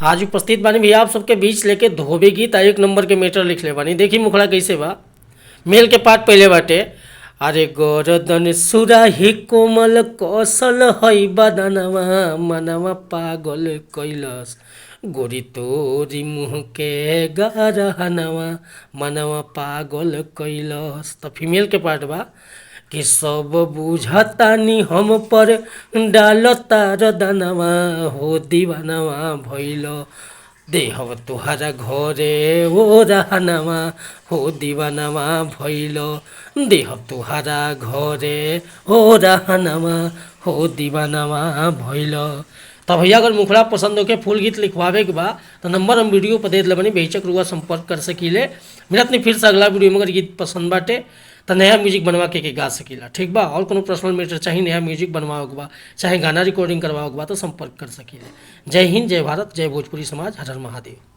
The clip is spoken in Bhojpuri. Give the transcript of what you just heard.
आज उपस्थित बानी भैया आप सबके बीच लेके धोबी गीत आ एक नंबर के मेटर लिख ले बानी। देखी मुखड़ा कैसे बा। मेल के पार्ट पहले बाटे। अरे गोरदन सुराही कोमल कौशल हई बदनवा मनवा पागल कैलस गोरी तोरी मुँह के गरहनवा मनवा पागल कैलस। तो फीमेल के पार्ट बा कि सब बुझतानी हम पर डालता रदनवा हो दीवानवा भइल देहब तुहरा घरे ओ रहनवा हो दीवानवा भइल देहब तुहरा घरे ओ रहनवा हो दीवानवा भइल। तो भैया अगर मुखड़ा पसंद होके फुल गीत लिखवावे के बा तो नंबर हम वीडियो पर दे दिले बनी, बेहिचक रुआ संपर्क कर सकीले। मिलत नहीं फिर से अगला वीडियो में। अगर गीत पसंद बाटे तो नया म्यूजिक बनवा के गा सकीला। ठीक बा। और कोनो पर्सनल मैटर चाहे नया म्यूजिक बनवाओ के बा चाहे गाना रिकॉर्डिंग करवाओ के बा तो संपर्क कर सकीले। जय हिंद, जय भारत, जय भोजपुरी समाज, हर हर महादेव।